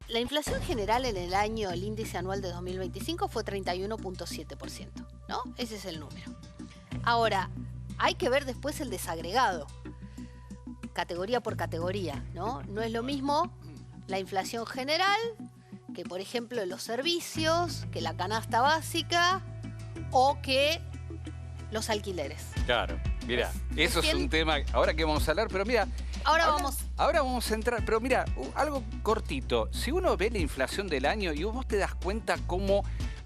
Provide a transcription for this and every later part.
La inflación general en el año, el índice anual de 2025 fue 31.7%, ¿no? Ese es el número. Ahora, hay que ver después el desagregado, categoría por categoría, ¿no? No es lo mismo la inflación general que, por ejemplo, los servicios, que la canasta básica o que los alquileres. Claro, mira, eso es un tema, ahora que vamos a hablar, pero mira... Ahora vamos a entrar, pero mira, algo cortito. Si uno ve la inflación del año y vos te das cuenta cómo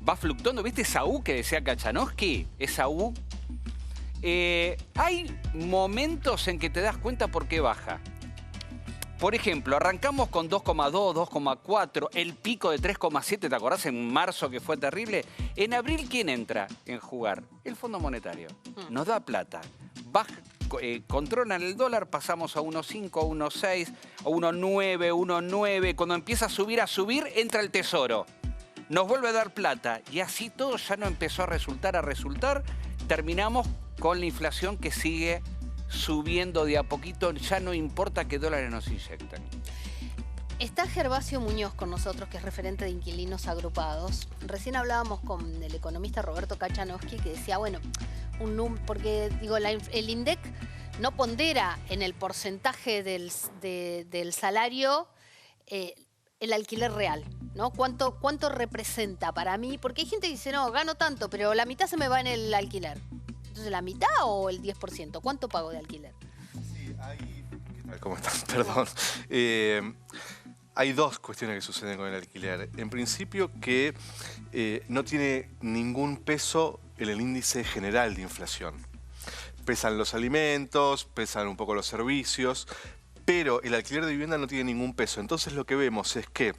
va fluctuando, ¿viste esa U que decía Kachanowski? Esa U. Hay momentos en que te das cuenta por qué baja. Por ejemplo, arrancamos con 2,2, 2,4, el pico de 3,7, ¿te acordás? En marzo, que fue terrible. En abril, ¿quién entra en jugar? El Fondo Monetario. Nos da plata. Baja, controlan el dólar, pasamos a 1,5, a 1,6, a 1,9, 1,9. Cuando empieza a subir, entra el Tesoro. Nos vuelve a dar plata. Y así todo ya no empezó a resultar. Terminamos con la inflación que sigue subiendo de a poquito, ya no importa qué dólares nos inyectan. Está Gervasio Muñoz con nosotros, que es referente de Inquilinos Agrupados. Recién hablábamos con el economista Roberto Kachanowski, que decía, bueno, porque digo, el INDEC no pondera en el porcentaje del salario el alquiler real, ¿no? ¿Cuánto representa para mí? Porque hay gente que dice, no, gano tanto, pero la mitad se me va en el alquiler. Entonces, ¿la mitad o el 10%? ¿Cuánto pago de alquiler? Sí, ¿qué tal? ¿Cómo están? Perdón. Hay dos cuestiones que suceden con el alquiler. En principio, que no tiene ningún peso en el índice general de inflación. Pesan los alimentos, pesan un poco los servicios, pero el alquiler de vivienda no tiene ningún peso. Entonces, lo que vemos es que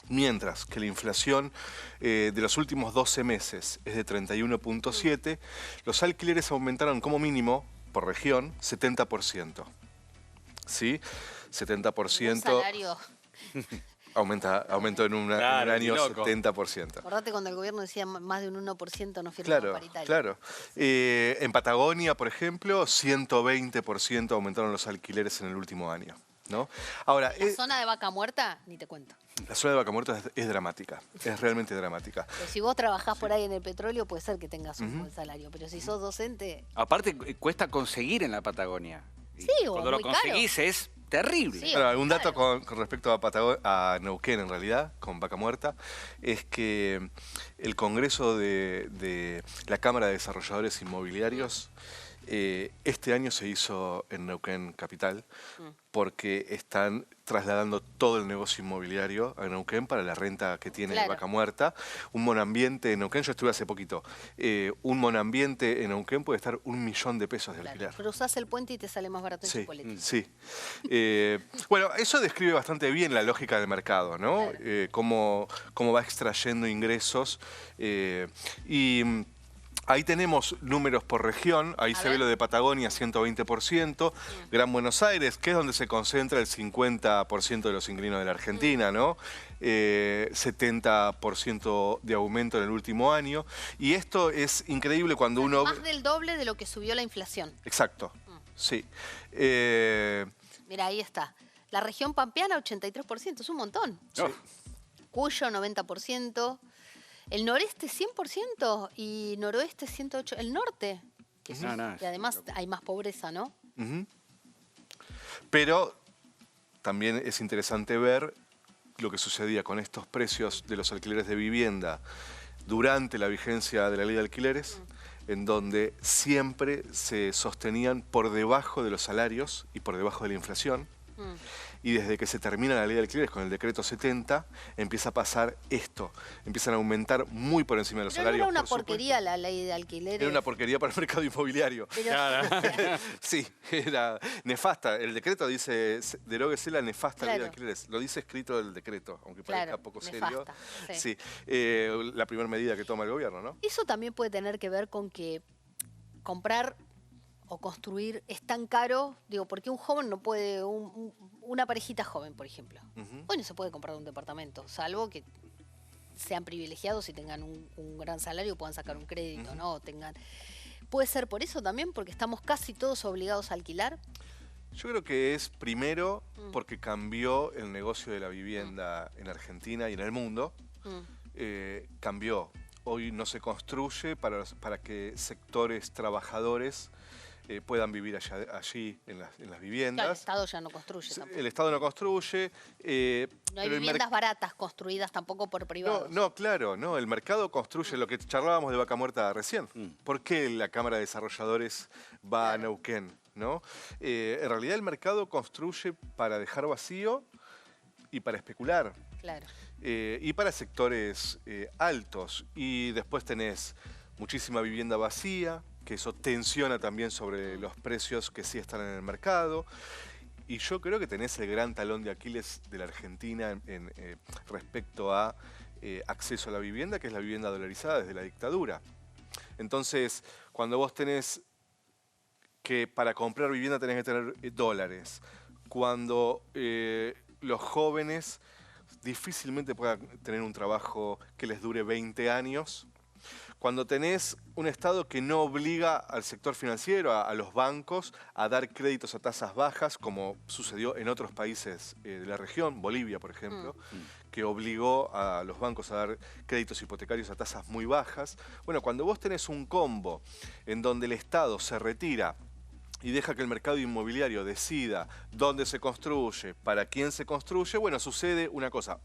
mientras que la inflación de los últimos 12 meses es de 31.7, los alquileres aumentaron como mínimo, por región, 70%. ¿Sí? 70%. Un salario. Aumentó en un año 70%. Acordate cuando el gobierno decía más de un 1% no firmaba paritario. Claro. En Patagonia, por ejemplo, 120% aumentaron los alquileres en el último año, ¿no? Ahora, la zona de Vaca Muerta, ni te cuento. La zona de Vaca Muerta es dramática, es realmente dramática. Pero si vos trabajás por ahí en el petróleo, puede ser que tengas un buen salario, pero si sos docente... Aparte, cuesta conseguir en la Patagonia. Sí, cuando lo conseguís es terrible. Sí, bueno, un dato con respecto a Neuquén, en realidad, con Vaca Muerta, es que el Congreso de la Cámara de Desarrolladores Inmobiliarios este año se hizo en Neuquén Capital, porque están trasladando todo el negocio inmobiliario a Neuquén para la renta que tiene Vaca Muerta. Un monoambiente en Neuquén, yo estuve hace poquito, un monoambiente en Neuquén puede estar $1.000.000 de alquiler. Cruzás el puente y te sale más barato en Chipoleti. Sí. Bueno, eso describe bastante bien la lógica del mercado, ¿no? Cómo va extrayendo ingresos ahí tenemos números por región, ahí se ve lo de Patagonia, 120%, Gran Buenos Aires, que es donde se concentra el 50% de los inquilinos de la Argentina, ¿no? 70% de aumento en el último año. Y esto es increíble cuando uno... Más del doble de lo que subió la inflación. Exacto, sí. Mira, ahí está. La región pampeana, 83%, es un montón. Sí. Cuyo, 90%. El noreste 100% y noroeste 108%. El norte, que además hay más pobreza, ¿no? Pero también es interesante ver lo que sucedía con estos precios de los alquileres de vivienda durante la vigencia de la ley de alquileres, en donde siempre se sostenían por debajo de los salarios y por debajo de la inflación. Y desde que se termina la ley de alquileres con el decreto 70, empieza a pasar esto. Empiezan a aumentar muy por encima de los salarios. Era una porquería la ley de alquileres. Era una porquería para el mercado inmobiliario. Sí, era nefasta. El decreto dice, deróguese la nefasta ley de alquileres. Lo dice escrito el decreto, aunque parezca poco serio. Sí. La primera medida que toma el gobierno, ¿no? Eso también puede tener que ver con que comprar o construir es tan caro, digo, porque un joven no puede, una parejita joven, por ejemplo, hoy no se puede comprar un departamento, salvo que sean privilegiados y tengan un gran salario, puedan sacar un crédito, ¿no? Puede ser por eso también, porque estamos casi todos obligados a alquilar. Yo creo que es primero porque cambió el negocio de la vivienda en Argentina y en el mundo. Cambió. Hoy no se construye para que sectores trabajadores puedan vivir allí en las viviendas. Claro, el Estado ya no construye tampoco. El Estado no construye. No hay viviendas baratas construidas tampoco por privados. No, claro, no. El mercado construye lo que charlábamos de Vaca Muerta recién. ¿Por qué la Cámara de Desarrolladores va a Neuquén? ¿No? En realidad el mercado construye para dejar vacío y para especular. Claro. Y para sectores altos. Y después tenés muchísima vivienda vacía, que eso tensiona también sobre los precios que sí están en el mercado. Y yo creo que tenés el gran talón de Aquiles de la Argentina respecto a acceso a la vivienda, que es la vivienda dolarizada desde la dictadura. Entonces, cuando vos tenés que para comprar vivienda tenés que tener dólares, cuando los jóvenes difícilmente puedan tener un trabajo que les dure 20 años, cuando tenés un Estado que no obliga al sector financiero, a los bancos, a dar créditos a tasas bajas, como sucedió en otros países de la región, Bolivia, por ejemplo, que obligó a los bancos a dar créditos hipotecarios a tasas muy bajas. Bueno, cuando vos tenés un combo en donde el Estado se retira y deja que el mercado inmobiliario decida dónde se construye, para quién se construye, bueno, sucede una cosa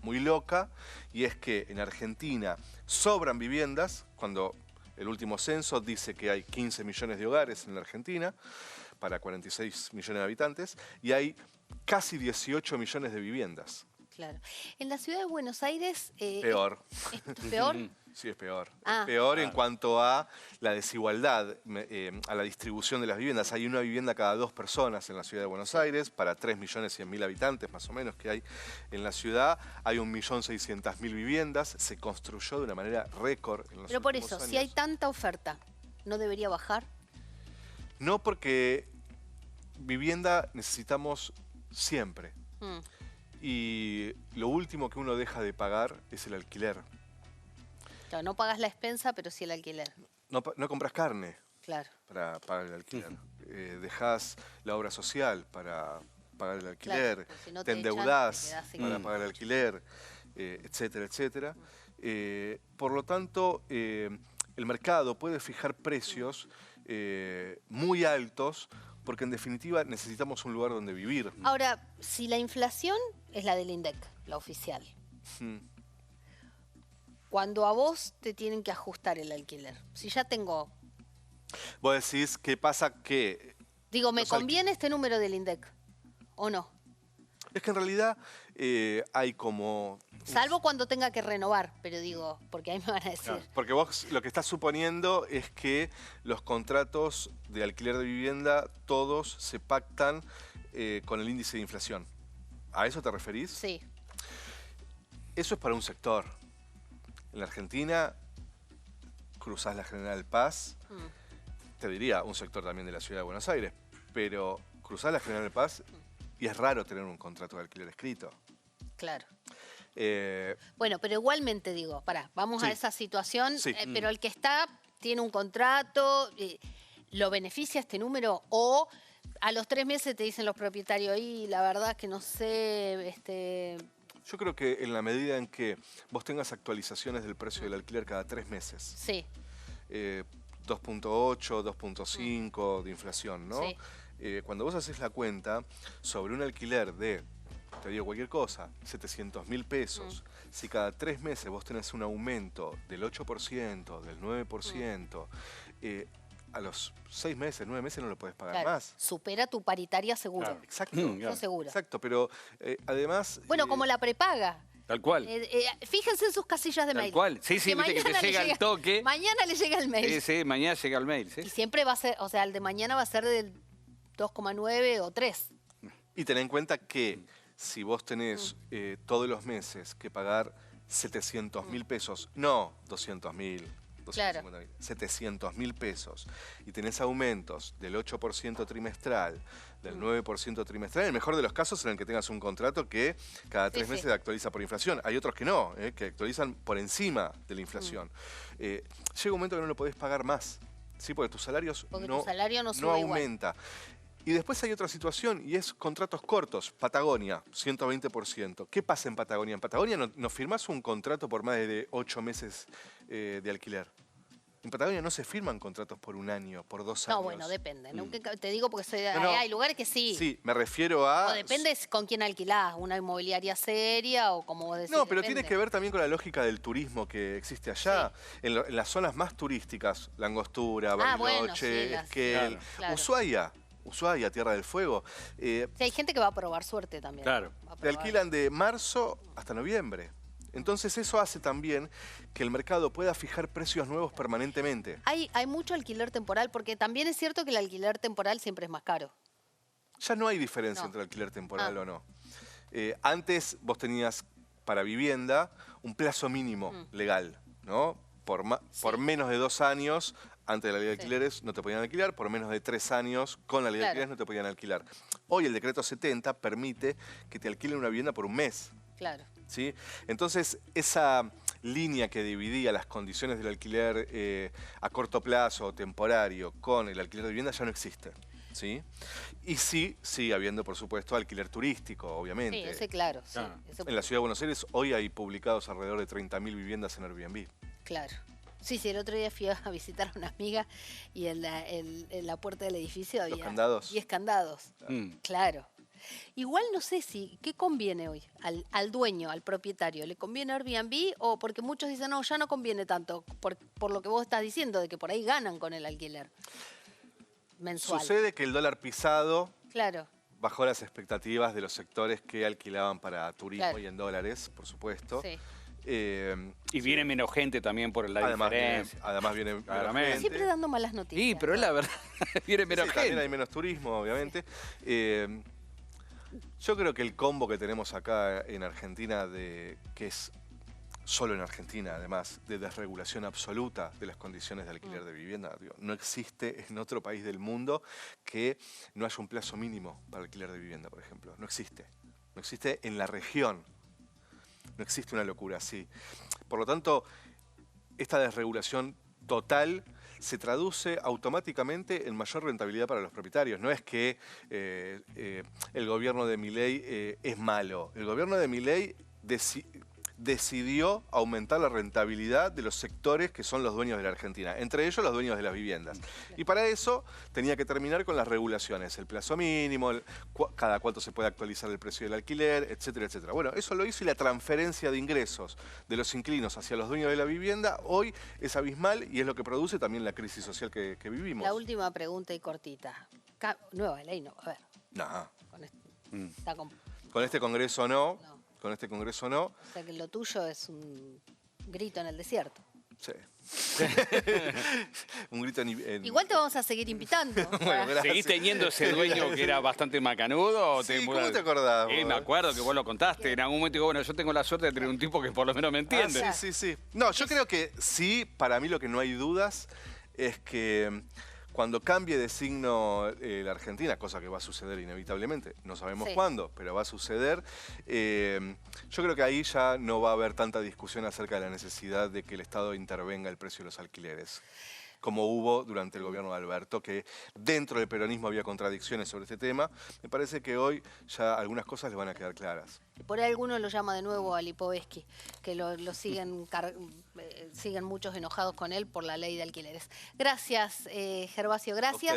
muy loca, y es que en Argentina sobran viviendas, cuando el último censo dice que hay 15 millones de hogares en la Argentina, para 46 millones de habitantes, y hay casi 18 millones de viviendas. Claro. En la ciudad de Buenos Aires... Peor. ¿Es peor? Sí, es peor. Ah. Es peor en cuanto a la desigualdad, a la distribución de las viviendas. Hay una vivienda cada 2 personas en la ciudad de Buenos Aires, para 3.100.000 habitantes más o menos que hay en la ciudad. Hay 1.600.000 viviendas. Se construyó de una manera récord en los Pero por últimos eso, años. si hay tanta oferta, ¿no debería bajar? No, porque vivienda necesitamos siempre. Y lo último que uno deja de pagar es el alquiler. Claro, no pagas la expensa, pero sí el alquiler. No compras carne Claro. para pagar el alquiler. Dejás la obra social para pagar el alquiler. Claro, si no te te echan, endeudás te quedás sin para nada. pagar el alquiler, etcétera, etcétera. Por lo tanto, el mercado puede fijar precios muy altos, porque en definitiva necesitamos un lugar donde vivir. Ahora, si la inflación es la del INDEC, la oficial, cuando a vos te tienen que ajustar el alquiler, si ya tengo... Vos decís, ¿qué pasa? Que Digo, ¿me los conviene este número del INDEC o no? es que en realidad hay como... Salvo cuando tenga que renovar, pero digo, porque ahí me van a decir... Claro, porque vos lo que estás suponiendo es que los contratos de alquiler de vivienda todos se pactan con el índice de inflación. ¿A eso te referís? Sí. Eso es para un sector. En la Argentina cruzás la General Paz, te diría un sector también de la ciudad de Buenos Aires, pero cruzás la General Paz y es raro tener un contrato de alquiler escrito. Claro. Eh, Bueno, pero igualmente digo, vamos Sí. a esa situación, Sí. pero el que está tiene un contrato, ¿lo beneficia este número? O a los 3 meses te dicen los propietarios, y la verdad es que no sé, Yo creo que en la medida en que vos tengas actualizaciones del precio del alquiler cada 3 meses, sí, 2.8, 2.5 de inflación, ¿no? Sí. Cuando vos haces la cuenta sobre un alquiler de, te digo cualquier cosa, 700.000 pesos, si cada 3 meses vos tenés un aumento del 8%, del 9%, a los 6 meses, 9 meses no lo podés pagar claro, más. supera tu paritaria seguro. Claro. Exacto. Eso seguro. Exacto, pero además... Bueno, como la prepaga. Tal cual. Fíjense en sus casillas de Tal mail. cual. Sí, sí, viste que te mañana le llega el toque. Mañana le llega el mail. Sí, sí, mañana llega el mail. ¿sí? Y siempre va a ser, o sea, el de mañana va a ser del 2,9 o 3. Y ten en cuenta que si vos tenés todos los meses que pagar 700.000 pesos, no 200.000, 250.000, 700.000 pesos, y tenés aumentos del 8% trimestral, del 9% trimestral, en el mejor de los casos en el que tengas un contrato que cada 3 meses actualiza por inflación. Hay otros que no, que actualizan por encima de la inflación. Llega un momento que no lo podés pagar más, ¿sí? Porque tus salarios Porque no, tu salario no sube no igual. aumenta. Y después hay otra situación y es contratos cortos. Patagonia, 120%. ¿Qué pasa en Patagonia? En Patagonia no firmás un contrato por más de 8 meses de alquiler. En Patagonia no se firman contratos por 1 año, por 2 años. No, bueno, depende. ¿No? Te digo porque No. hay lugares que sí. Sí, me refiero a... O depende con quién alquilás, una inmobiliaria seria o como vos decís. No, pero depende. tiene que ver también con la lógica del turismo que existe allá. Sí. En las zonas más turísticas, Langostura, Bariloche, Esquel, claro. Ushuaia, Tierra del Fuego. Sí, hay gente que va a probar suerte también. Claro. Te alquilan de marzo hasta noviembre. Entonces eso hace también que el mercado pueda fijar precios nuevos permanentemente. Hay mucho alquiler temporal, porque también es cierto que el alquiler temporal siempre es más caro. Ya no hay diferencia entre alquiler temporal o no. Antes vos tenías para vivienda un plazo mínimo legal, ¿no? Por menos de 2 años, antes de la ley de alquileres no te podían alquilar, por menos de 3 años con la ley de alquileres no te podían alquilar. Hoy el decreto 70 permite que te alquilen una vivienda por 1 mes. Claro. ¿Sí? Entonces, esa línea que dividía las condiciones del alquiler a corto plazo o temporario con el alquiler de vivienda ya no existe. ¿Sí? Y sí, sigue habiendo, por supuesto, alquiler turístico, obviamente. Sí, ese claro. Sí, en la Ciudad de Buenos Aires hoy hay publicados alrededor de 30.000 viviendas en Airbnb. Claro. Sí, el otro día fui a visitar a una amiga y en la puerta del edificio había 10 candados. Claro. Igual no sé ¿qué conviene hoy al dueño, al propietario? ¿Le conviene Airbnb o porque muchos dicen, no, ya no conviene tanto por lo que vos estás diciendo, de que por ahí ganan con el alquiler mensual? Sucede que el dólar pisado bajó las expectativas de los sectores que alquilaban para turismo y en dólares, por supuesto. Sí. Y viene menos gente también por la diferencia. Además viene menos gente. Siempre dando malas noticias. Sí, pero es la verdad, viene menos gente. También hay menos turismo, obviamente. Yo creo que el combo que tenemos acá en Argentina, que es solo en Argentina además, de desregulación absoluta de las condiciones de alquiler de vivienda, no existe en otro país del mundo que no haya un plazo mínimo para alquiler de vivienda, por ejemplo. No existe. No existe en la región. No existe una locura así. Por lo tanto, esta desregulación total se traduce automáticamente en mayor rentabilidad para los propietarios. No es que el gobierno de Milei es malo. El gobierno de Milei decidió aumentar la rentabilidad de los sectores que son los dueños de la Argentina, entre ellos los dueños de las viviendas. Y para eso tenía que terminar con las regulaciones, el plazo mínimo, cada cuánto se puede actualizar el precio del alquiler, etcétera, etcétera. Bueno, eso lo hizo y la transferencia de ingresos de los inquilinos hacia los dueños de la vivienda hoy es abismal y es lo que produce también la crisis social que vivimos. La última pregunta y cortita. Nueva ley no, a ver. No. Con este Congreso no. Con este Congreso no. O sea que lo tuyo es un grito en el desierto. Sí. Un grito Igual te vamos a seguir invitando. Bueno, ¿Seguís teniendo ese dueño que era bastante macanudo? ¿Cómo te acordás? Me acuerdo que vos lo contaste. En algún momento digo, bueno, yo tengo la suerte de tener un tipo que por lo menos me entiende. Sí. No, yo creo que sí, para mí lo que no hay dudas es que cuando cambie de signo la Argentina, cosa que va a suceder inevitablemente, no sabemos cuándo, pero va a suceder, yo creo que ahí ya no va a haber tanta discusión acerca de la necesidad de que el Estado intervenga el precio de los alquileres, como hubo durante el gobierno de Alberto, que dentro del peronismo había contradicciones sobre este tema. Me parece que hoy ya algunas cosas les van a quedar claras. Por ahí alguno lo llama de nuevo a Lipovetsky, que lo siguen muchos enojados con él por la ley de alquileres. Gracias, Gervasio, gracias.